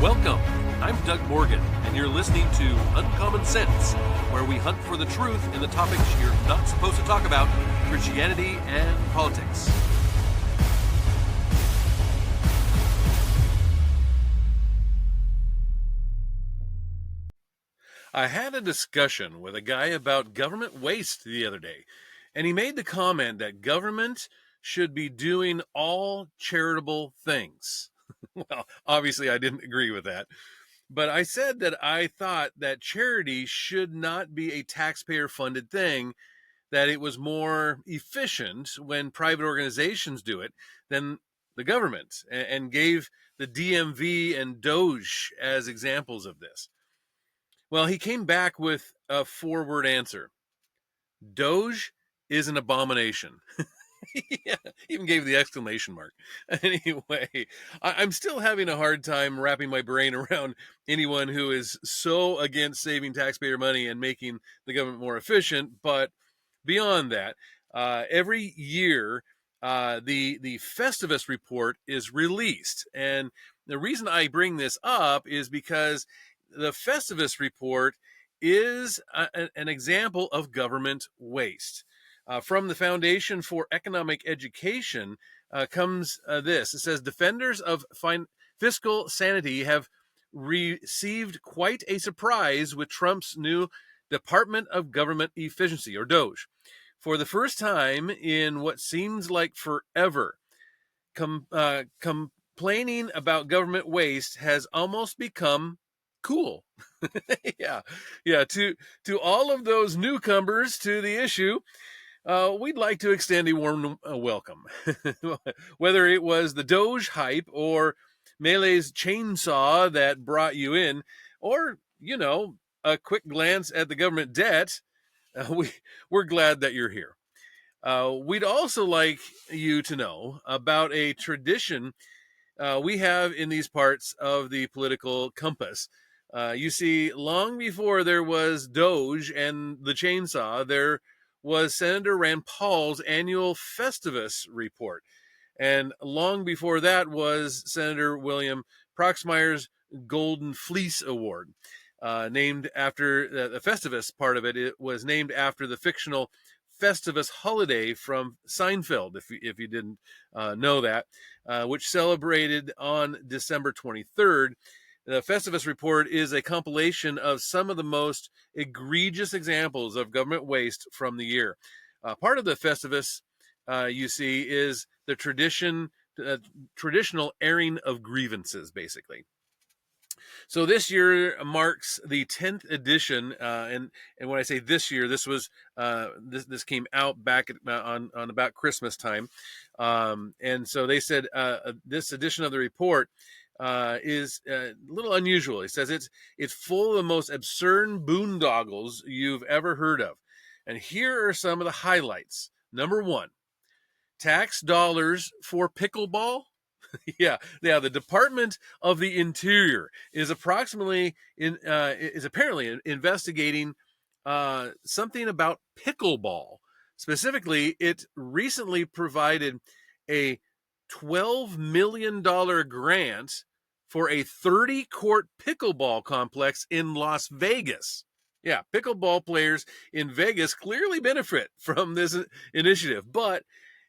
Welcome. I'm Doug Morgan, and you're listening to Uncommon Sense, where we hunt for the truth in the topics you're not supposed to talk about, Christianity and politics. I had a discussion with a guy about government waste the other day, and he made the comment that government should be doing all charitable things. Well, obviously, I didn't agree with that. But I said that I thought that charity should not be a taxpayer funded thing, that it was more efficient when private organizations do it than the government, and gave the DMV and Doge as examples of this. Well, he came back with a 4-word answer. Doge is an abomination. Yeah, even gave the exclamation mark. Anyway, I'm still having a hard time wrapping my brain around anyone who is so against saving taxpayer money and making the government more efficient. But beyond that, every year the Festivus report is released, and the reason I bring this up is because the Festivus report is an example of government waste. From the Foundation for Economic Education comes this. It says, defenders of fiscal sanity have received quite a surprise with Trump's new Department of Government Efficiency, or Doge. For the first time in what seems like forever, complaining about government waste has almost become cool. Yeah. To all of those newcomers to the issue, we'd like to extend a warm welcome. Whether it was the Doge hype or Melee's chainsaw that brought you in, or, a quick glance at the government debt, we're glad that you're here. We'd also like you to know about a tradition we have in these parts of the political compass. You see, long before there was Doge and the chainsaw, there was Senator Rand Paul's annual Festivus report. And long before that was Senator William Proxmire's Golden Fleece Award, named after the Festivus part of it. It was named after the fictional Festivus holiday from Seinfeld, if you didn't know that, which celebrated on December 23rd. The Festivus report is a compilation of some of the most egregious examples of government waste from the year. Part of the Festivus, you see, is the traditional airing of grievances, basically. So this year marks the 10th edition, and when I say this year, this was this came out back on about Christmas time, and so they said this edition of the report is a little unusual. It says it's full of the most absurd boondoggles you've ever heard of, and here are some of the highlights. Number one, tax dollars for pickleball. Yeah. The Department of the Interior is apparently investigating something about pickleball. Specifically, it recently provided a $12 million grant for a 30-court pickleball complex in Las Vegas. Yeah, pickleball players in Vegas clearly benefit from this initiative, but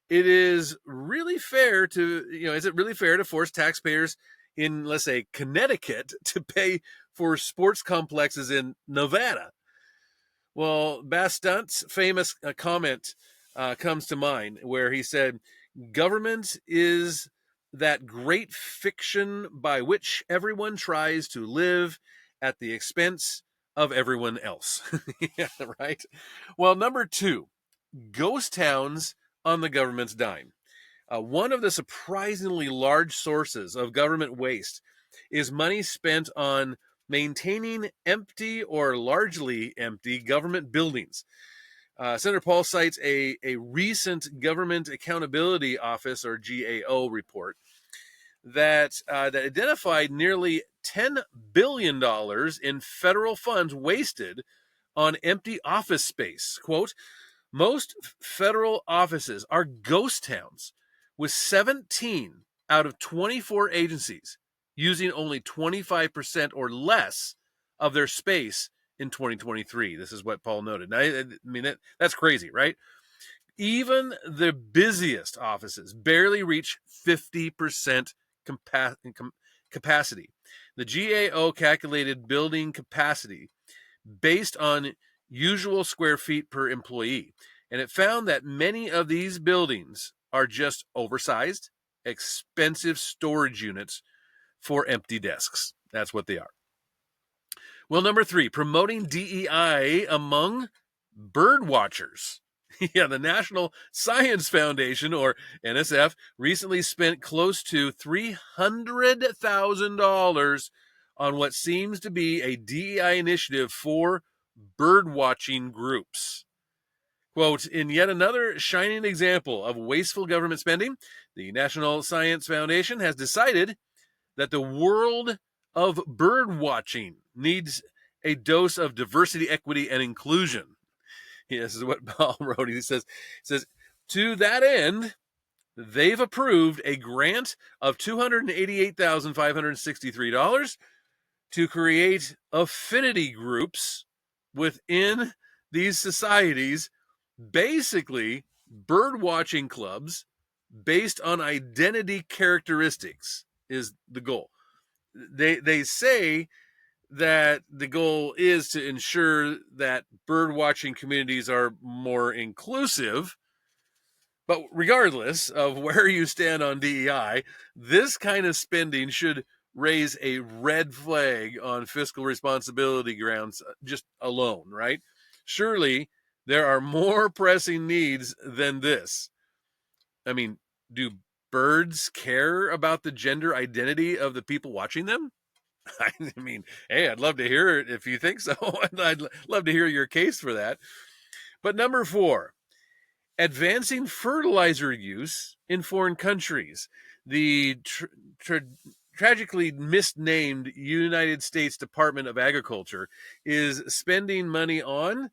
it is really fair to, is it really fair to force taxpayers in, let's say, Connecticut to pay for sports complexes in Nevada? Well, Bastunt's famous comment comes to mind, where he said, government is that great fiction by which everyone tries to live at the expense of everyone else. Yeah, right? Well, number two, ghost towns on the government's dime. One of the surprisingly large sources of government waste is money spent on maintaining empty or largely empty government buildings. Senator Paul cites a recent Government Accountability Office, or GAO, report that identified nearly $10 billion in federal funds wasted on empty office space. Quote, most federal offices are ghost towns, with 17 out of 24 agencies, using only 25% or less of their space in 2023. This is what Paul noted. Now, I mean, that's crazy, right? Even the busiest offices barely reach 50% capacity. The GAO calculated building capacity based on usual square feet per employee, and it found that many of these buildings are just oversized, expensive storage units for empty desks. That's what they are. Well, number 3, promoting DEI among bird watchers. Yeah, the National Science Foundation, or NSF, recently spent close to $300,000 on what seems to be a DEI initiative for bird watching groups. Quote, in yet another shining example of wasteful government spending, the National Science Foundation has decided that the world of bird watching needs a dose of diversity, equity, and inclusion. This is what Paul wrote. He says, to that end, they've approved a grant of $288,563 to create affinity groups within these societies, basically bird watching clubs based on identity characteristics is the goal. They say that the goal is to ensure that bird watching communities are more inclusive. But regardless of where you stand on DEI, this kind of spending should raise a red flag on fiscal responsibility grounds just alone, right? Surely there are more pressing needs than this. I mean, do birds care about the gender identity of the people watching them? I mean, hey, I'd love to hear it if you think so. I'd love to hear your case for that. But number 4, advancing fertilizer use in foreign countries. The tragically misnamed United States Department of Agriculture is spending money on,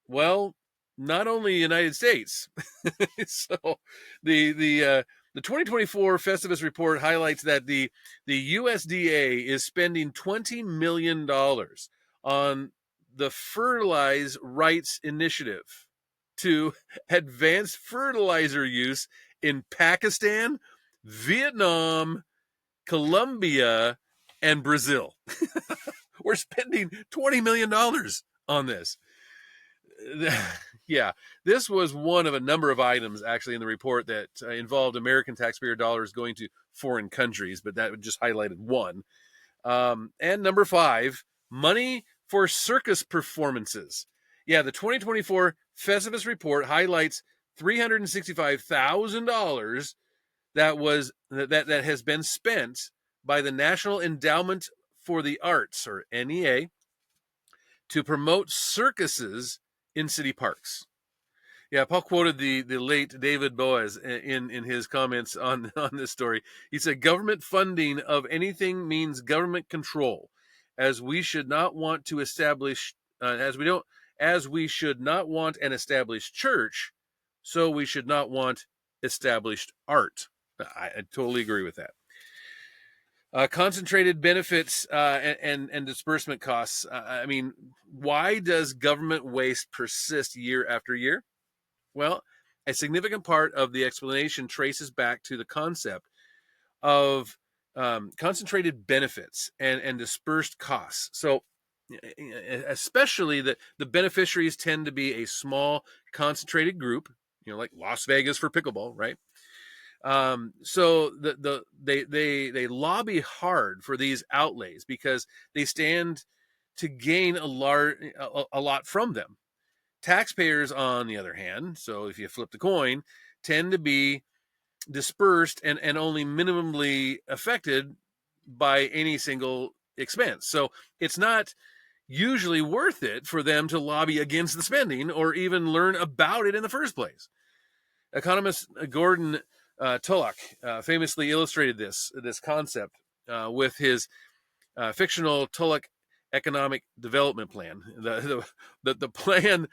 well, not only the United States. So the 2024 Festivus report highlights that the USDA is spending $20 million on the Fertilize Rights Initiative to advance fertilizer use in Pakistan, Vietnam, Colombia, and Brazil. We're spending $20 million on this. Yeah, this was one of a number of items actually in the report that involved American taxpayer dollars going to foreign countries, but that just highlighted one. And number 5, money for circus performances. Yeah, the 2024 Festivus report highlights $365,000 that has been spent by the National Endowment for the Arts, or NEA, to promote circuses in city parks. Yeah, Paul quoted the late David Boaz in his comments on this story. He said, government funding of anything means government control, as we should not want to establish, as we should not want an established church, so we should not want established art. I totally agree with that. Concentrated benefits and disbursement costs. I mean, why does government waste persist year after year? Well, a significant part of the explanation traces back to the concept of concentrated benefits and dispersed costs. So, especially the beneficiaries tend to be a small, concentrated group, like Las Vegas for pickleball, right? So they lobby hard for these outlays because they stand to gain a lot from them. Taxpayers, on the other hand, so if you flip the coin, tend to be dispersed and only minimally affected by any single expense. So it's not usually worth it for them to lobby against the spending or even learn about it in the first place. Economist Gordon Tullock famously illustrated this concept with his fictional Tullock economic development plan. The plan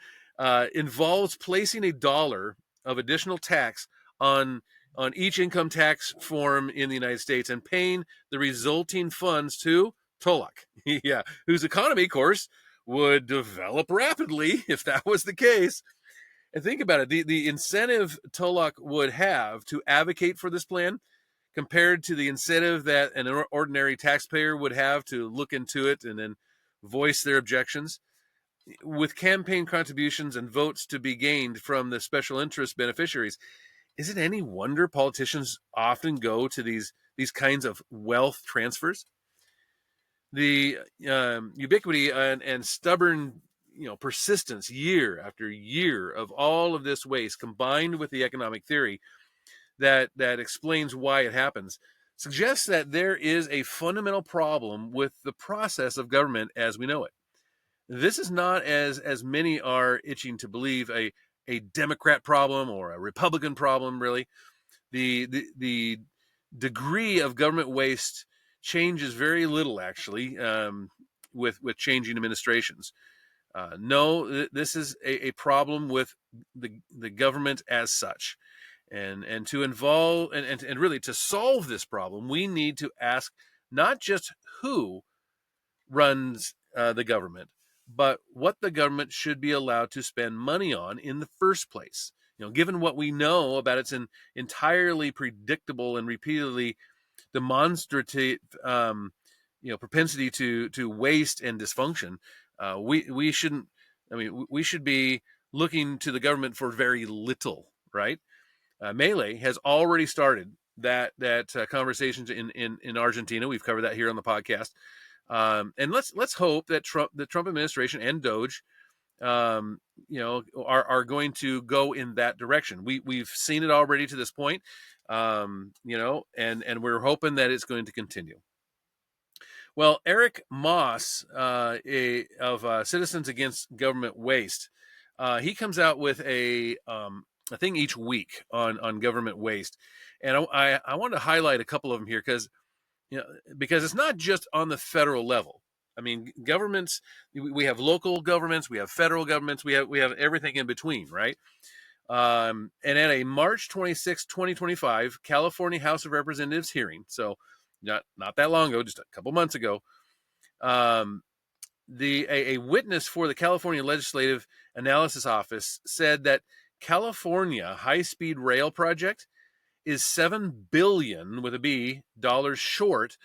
involves placing $1 of additional tax on on each income tax form in the United States and paying the resulting funds to Tulloch, yeah, whose economy, of course, would develop rapidly if that was the case. And think about it, the incentive Tulloch would have to advocate for this plan compared to the incentive that an ordinary taxpayer would have to look into it and then voice their objections. With campaign contributions and votes to be gained from the special interest beneficiaries, is it any wonder politicians often go to these kinds of wealth transfers? The ubiquity and stubborn, persistence year after year of all of this waste, combined with the economic theory that explains why it happens, suggests that there is a fundamental problem with the process of government as we know it. This is not, as many are itching to believe, a Democrat problem or a Republican problem. Really, the degree of government waste changes very little, actually, with changing administrations. No, this is a problem with the government as such. And to involve and really to solve this problem, we need to ask not just who runs the government, but what the government should be allowed to spend money on in the first place. Given what we know about its entirely predictable and repeatedly demonstrative, propensity to waste and dysfunction, we shouldn't. I mean, we should be looking to the government for very little, right? Melee has already started that conversations in Argentina. We've covered that here on the podcast, and let's hope that the Trump administration and Doge, are going to go in that direction. We've seen it already to this point, and we're hoping that it's going to continue. Well, Eric Moss, of Citizens Against Government Waste, he comes out with a thing each week on government waste, and I want to highlight a couple of them here because it's not just on the federal level. I mean, governments, we have local governments, we have federal governments, we have everything in between, right? And at a March 26, 2025 California House of Representatives hearing, so not that long ago, just a couple months ago, a witness for the California Legislative Analysis Office said that California high-speed rail project is $7 billion with a B dollars short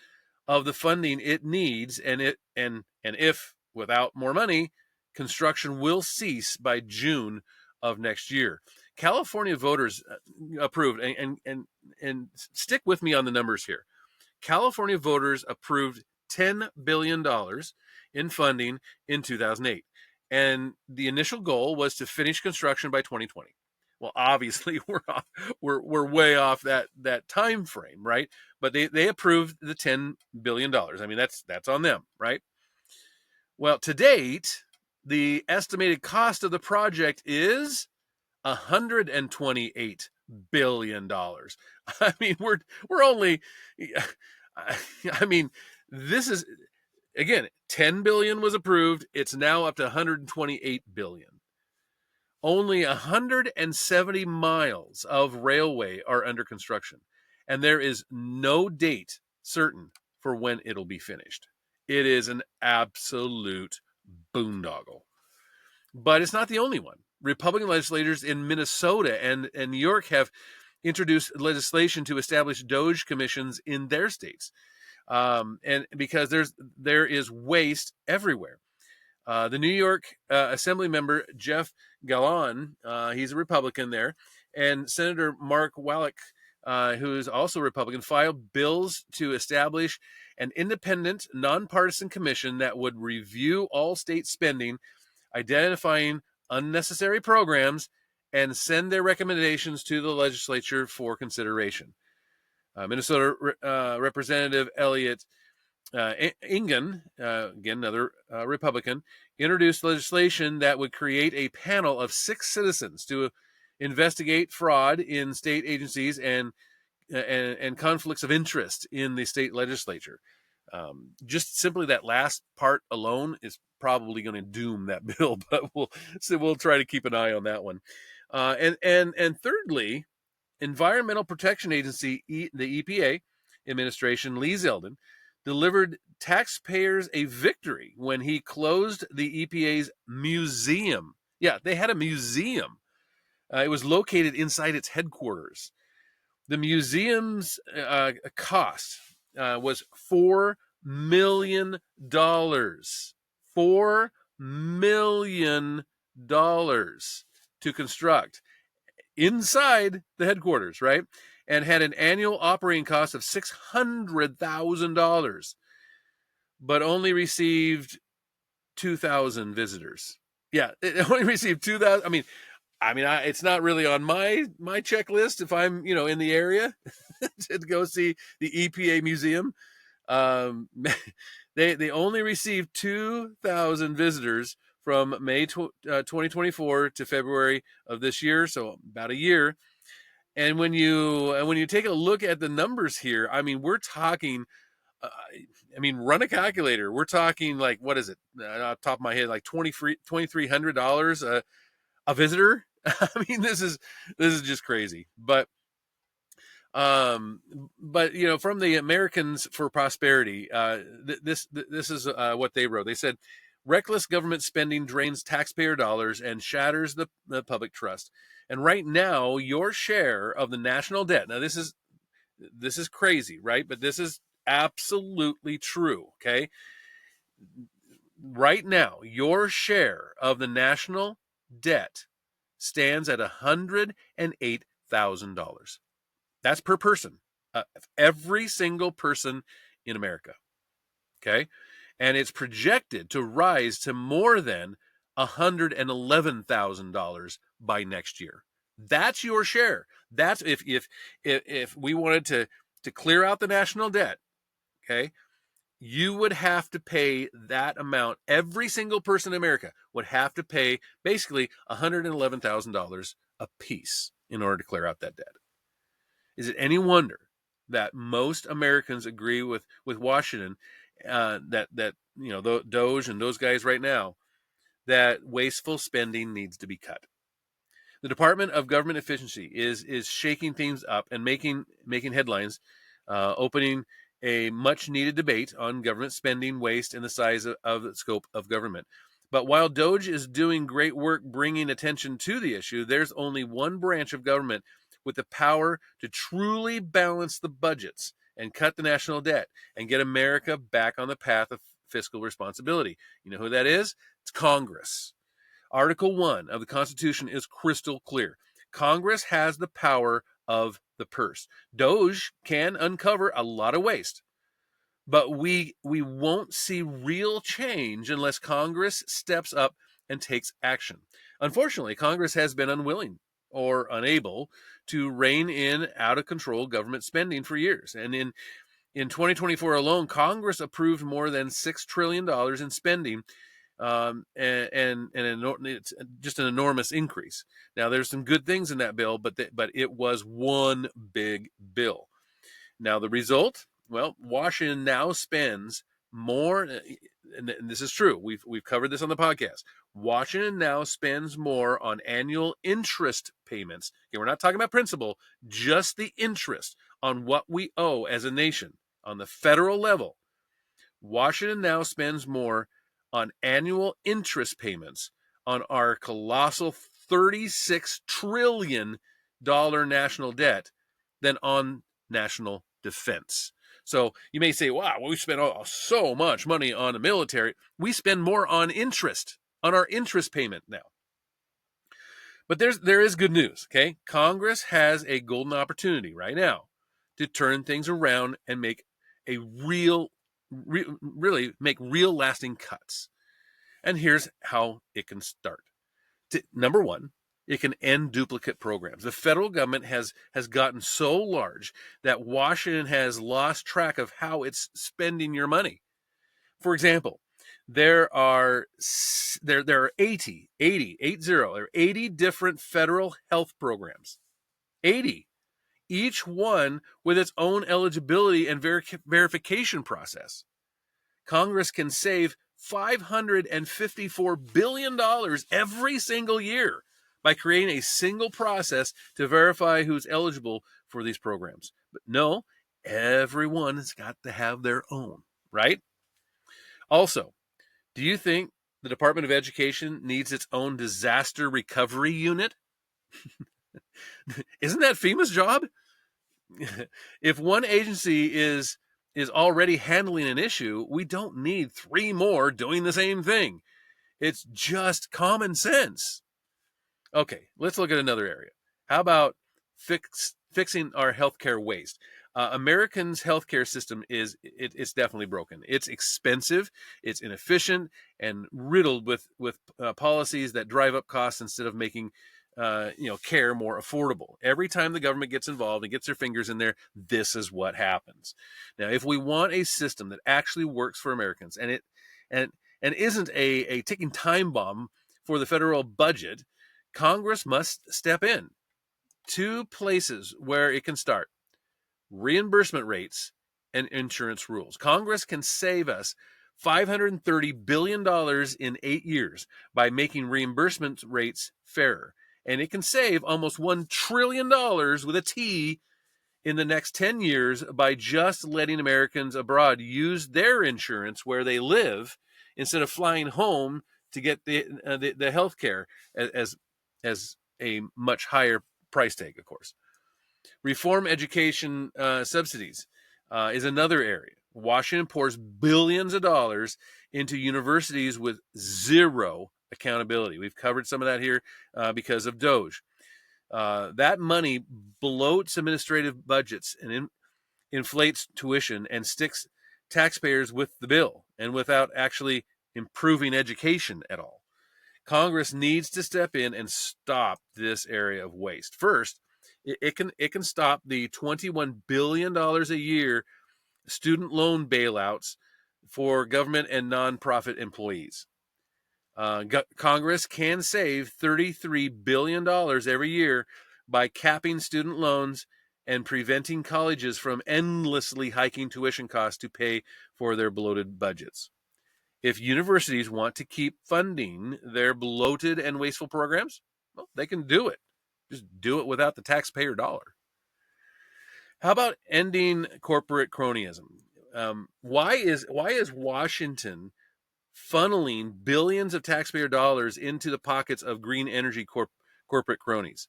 of the funding it needs, and if without more money, construction will cease by June of next year. California voters approved, and stick with me on the numbers here. California voters approved $10 billion in funding in 2008. And the initial goal was to finish construction by 2020. Well, obviously, we're way off that time frame, right? But they approved the $10 billion. I mean, that's on them, right? Well, to date, the estimated cost of the project is $128 billion. I mean, we're only, I mean, this is, again, 10 billion was approved. It's now up to 128 billion. Only 170 miles of railway are under construction, and there is no date certain for when it'll be finished. It is an absolute boondoggle. But it's not the only one. Republican legislators in Minnesota and New York have introduced legislation to establish Doge commissions in their states, and because there is waste everywhere. The New York Assembly member Jeff Gallon, he's a Republican there, and Senator Mark Wallach, who is also a Republican, filed bills to establish an independent, nonpartisan commission that would review all state spending, identifying unnecessary programs, and send their recommendations to the legislature for consideration. Minnesota Representative Elliot Engen, again, another Republican, introduced legislation that would create a panel of 6 citizens to investigate fraud in state agencies and conflicts of interest in the state legislature. Just simply that last part alone is probably going to doom that bill, but we'll try to keep an eye on that one. And thirdly, Environmental Protection Agency, the EPA administration, Lee Zeldin, delivered taxpayers a victory when he closed the EPA's museum. Yeah, they had a museum. It was located inside its headquarters. The museum's cost was $4 million. $4 million to construct inside the headquarters, right? And had an annual operating cost of $600,000, but only received 2,000 visitors. Yeah, it only received 2,000. It's not really on my checklist if I'm, in the area to go see the EPA museum. They only received 2,000 visitors from May 2024 to February of this year, so about a year. And when you take a look at the numbers here, we're talking. Run a calculator. We're talking like, what is it? Off the top of my head, like $2,300 a visitor. This is just crazy. But from the Americans for Prosperity, this is what they wrote. They said, reckless government spending drains taxpayer dollars and shatters the public trust. And right now, your share of the national debt. Now, this is crazy, right? But this is absolutely true. Okay. Right now, your share of the national debt stands at $108,000. That's per person, every single person in America. Okay. And it's projected to rise to more than $111,000 by next year. That's your share. That's if we wanted to clear out the national debt, okay, you would have to pay that amount. Every single person in America would have to pay basically $111,000 a piece in order to clear out that debt. Is it any wonder that most Americans agree with Washington, that Doge and those guys right now, that wasteful spending needs to be cut? The Department of Government Efficiency is shaking things up and making headlines, opening a much needed debate on government spending, waste, and the size of the scope of government. But while Doge is doing great work bringing attention to the issue, there's only one branch of government with the power to truly balance the budgets and cut the national debt and get America back on the path of fiscal responsibility. You know who that is? It's Congress. Article 1 of the Constitution is crystal clear. Congress has the power of the purse. Doge can uncover a lot of waste, but we won't see real change unless Congress steps up and takes action. Unfortunately, Congress has been unwilling or unable to rein in out-of-control government spending for years. And in 2024 alone, Congress approved more than $6 trillion in spending, and it's just an enormous increase. Now, there's some good things in that bill, but it was one big bill. Now, the result? Well, Washington now spends more, and this is true. We've covered this on the podcast. Washington now spends more on annual interest payments. Okay, we're not talking about principal, just the interest on what we owe as a nation on the federal level. Washington now spends more on annual interest payments on our colossal $36 trillion national debt than on national defense. So you may say, wow, we spend so much money on the military. We spend more on interest, on our interest payment now. But there is good news, okay? Congress has a golden opportunity right now to turn things around and make a really make real lasting cuts. And here's how it can start. Number one, it can end duplicate programs. The federal government has gotten so large that Washington has lost track of how it's spending your money. For example, there are 80 different federal health programs. 80. Each one with its own eligibility and verification process. Congress can save $554 billion every single year by creating a single process to verify who's eligible for these programs. But no, everyone's got to have their own, right? Also, do you think the Department of Education needs its own disaster recovery unit? Isn't that FEMA's job? If one agency is already handling an issue, we don't need three more doing the same thing. It's just common sense. Okay, let's look at another area. How about fixing our healthcare waste? Americans' healthcare system it's definitely broken. It's expensive, it's inefficient, and riddled with policies that drive up costs instead of making care more affordable. Every time the government gets involved and gets their fingers in there, this is what happens. Now, if we want a system that actually works for Americans and isn't a ticking time bomb for the federal budget, Congress must step in. Two places where it can start: reimbursement rates and insurance rules. Congress can save us $530 billion in 8 years by making reimbursement rates fairer. And it can save almost $1 trillion with a T in the next 10 years by just letting Americans abroad use their insurance where they live instead of flying home to get the health care as a much higher price tag, of course. Reform education subsidies is another area. Washington pours billions of dollars into universities with zero accountability. We've covered some of that here because of DOGE. That money bloats administrative budgets and inflates tuition and sticks taxpayers with the bill and without actually improving education at all. Congress needs to step in and stop this area of waste. First, it can stop the $21 billion a year student loan bailouts for government and nonprofit employees. Congress can save $33 billion every year by capping student loans and preventing colleges from endlessly hiking tuition costs to pay for their bloated budgets. If universities want to keep funding their bloated and wasteful programs, well, they can do it. Just do it without the taxpayer dollar. How about ending corporate cronyism? Why is Washington funneling billions of taxpayer dollars into the pockets of green energy corporate cronies?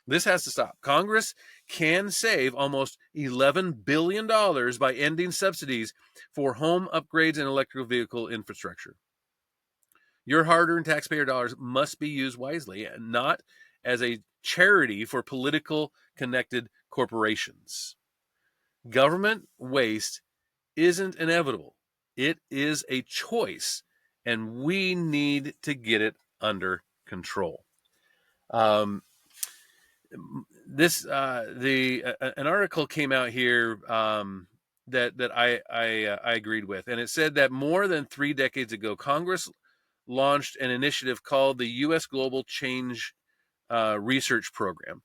This has to stop. Congress can save almost $11 billion by ending subsidies for home upgrades and electric vehicle infrastructure. Your hard-earned taxpayer dollars must be used wisely and not as a charity for political connected corporations. Government waste isn't inevitable. It is a choice, and we need to get it under control. An article came out here that I agreed with, and it said that more than 3 decades ago, Congress launched an initiative called the U.S. Global Change Research Program,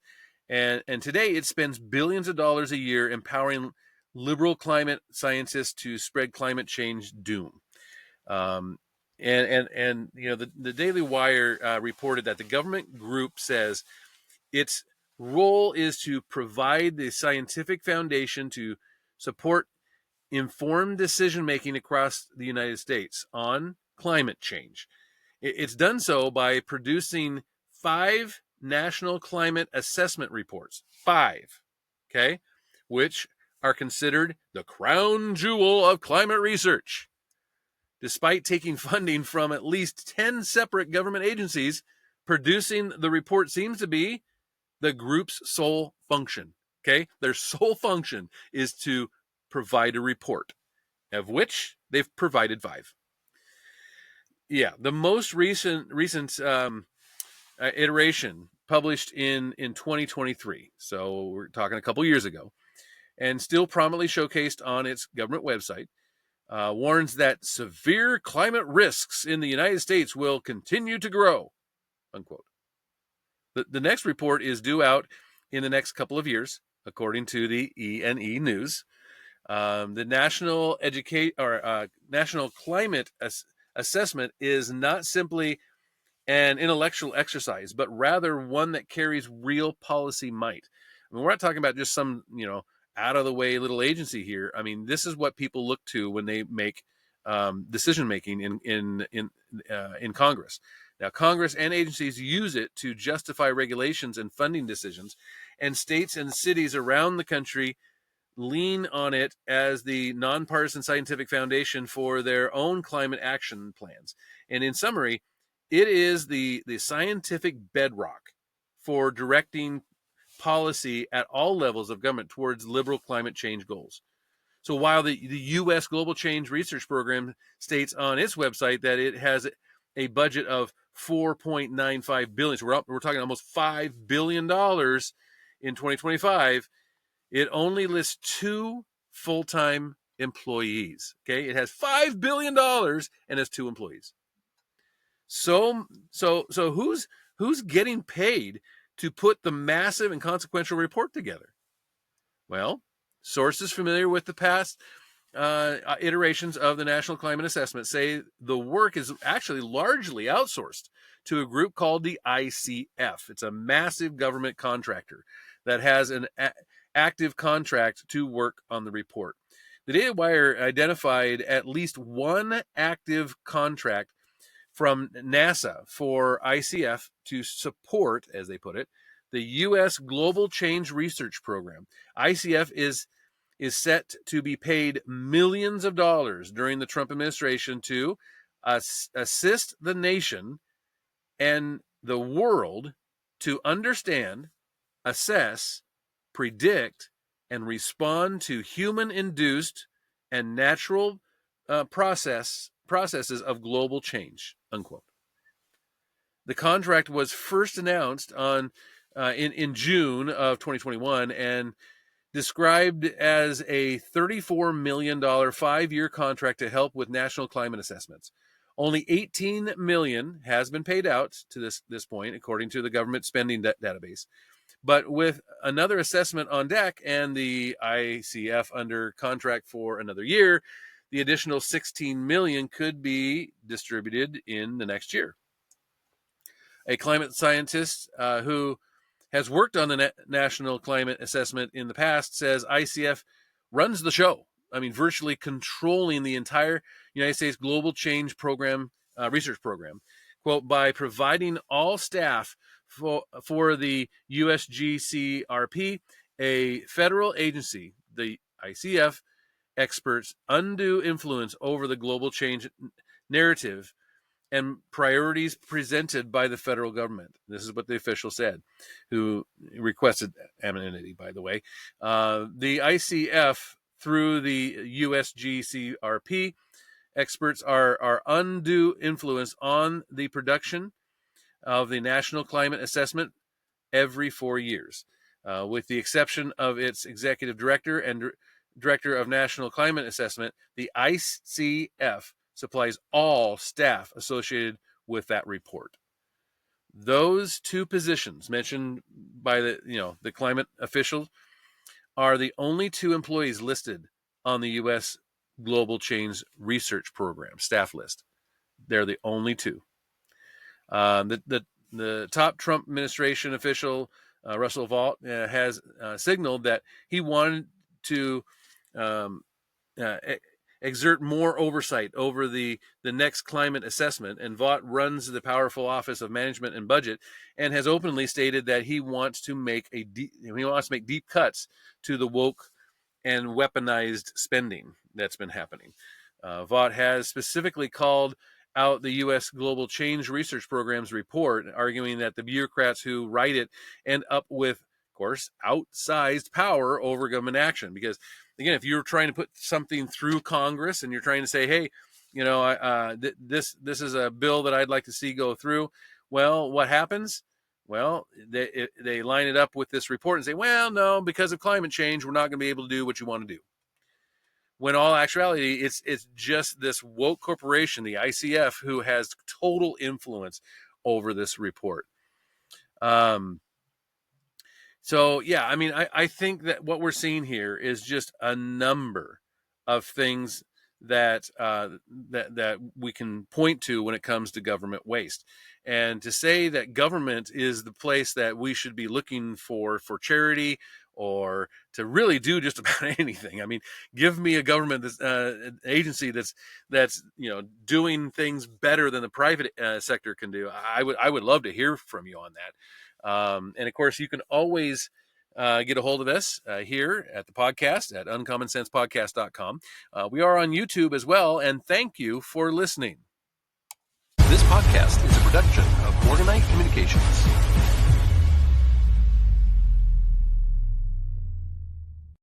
and today it spends billions of dollars a year empowering liberal climate scientists to spread climate change doom. And the Daily Wire reported that the government group says its role is to provide the scientific foundation to support informed decision making across the United States on climate change. It's done so by producing 5 national climate assessment reports, 5, okay, which are considered the crown jewel of climate research. Despite taking funding from at least 10 separate government agencies, producing the report seems to be the group's sole function. Okay, their sole function is to provide a report, of which they've provided 5. Yeah, the most recent iteration published in 2023, so we're talking a couple years ago, and still prominently showcased on its government website, warns that severe climate risks in the United States will continue to grow, unquote. The next report is due out in the next couple of years, according to the E&E News. The National Climate Assessment is not simply an intellectual exercise, but rather one that carries real policy might. I mean, we're not talking about just some, out of the way little agency here. I mean, this is what people look to when they make decision making in Congress. Now, Congress and agencies use it to justify regulations and funding decisions, and states and cities around the country lean on it as the nonpartisan scientific foundation for their own climate action plans. And in summary, it is the scientific bedrock for directing policy at all levels of government towards liberal climate change goals. So while the U.S. Global Change Research Program states on its website that it has a budget of $4.95 billion, so we're talking almost $5 billion in 2025, it only lists 2 full-time employees. Okay, it has $5 billion and has 2 employees. So who's getting paid to put the massive and consequential report together? Well, sources familiar with the past iterations of the National Climate Assessment say the work is actually largely outsourced to a group called the ICF. It's a massive government contractor that has an active contract to work on the report. The Data Wire identified at least one active contract from NASA for ICF to support, as they put it, the U.S. Global Change Research Program. ICF is set to be paid millions of dollars during the Trump administration to assist the nation and the world to understand, assess, predict, and respond to human-induced and natural processes of global change, unquote. The contract was first announced in June of 2021 and described as a $34 million 5-year contract to help with national climate assessments. Only $18 million has been paid out to this point, according to the government spending database. But with another assessment on deck and the ICF under contract for another year, the additional $16 million could be distributed in the next year. A climate scientist who has worked on the National Climate Assessment in the past says ICF runs the show. I mean, virtually controlling the entire United States Global Change Program, research program, quote, by providing all staff for the USGCRP, a federal agency, the ICF experts undue influence over the global change narrative and priorities presented by the federal government. This is what the official said, who requested anonymity, by the way. The ICF, through the USGCRP, experts are undue influence on the production of the National Climate Assessment every 4 years, with the exception of its executive director and director of National Climate Assessment. The ICF supplies all staff associated with that report. Those 2 positions mentioned by the climate officials are the only 2 employees listed on the U.S. Global Change Research Program staff list. They're the only 2. The top Trump administration official, Russell Vought, has signaled that he wanted to exert more oversight over the next climate assessment, and Vought runs the powerful Office of Management and Budget, and has openly stated that he wants to make deep cuts to the woke and weaponized spending that's been happening. Vought has specifically called out the U.S. Global Change Research Program's report, arguing that the bureaucrats who write it end up with, of course, outsized power over government action. Because, again, if you're trying to put something through Congress and you're trying to say, hey, this is a bill that I'd like to see go through, well, what happens? Well, they line it up with this report and say, well, no, because of climate change, we're not going to be able to do what you want to do. When all actuality, it's just this woke corporation, the ICF, who has total influence over this report. So, yeah, I mean, I think that what we're seeing here is just a number of things that we can point to when it comes to government waste. And to say that government is the place that we should be looking for charity or to really do just about anything. I mean, give me a government that's, agency that's doing things better than the private sector can do. I would love to hear from you on that. And of course, you can always get a hold of us here at the podcast at uncommonsensepodcast.com. We are on YouTube as well, and thank you for listening. This podcast is a production of Morganite Communications.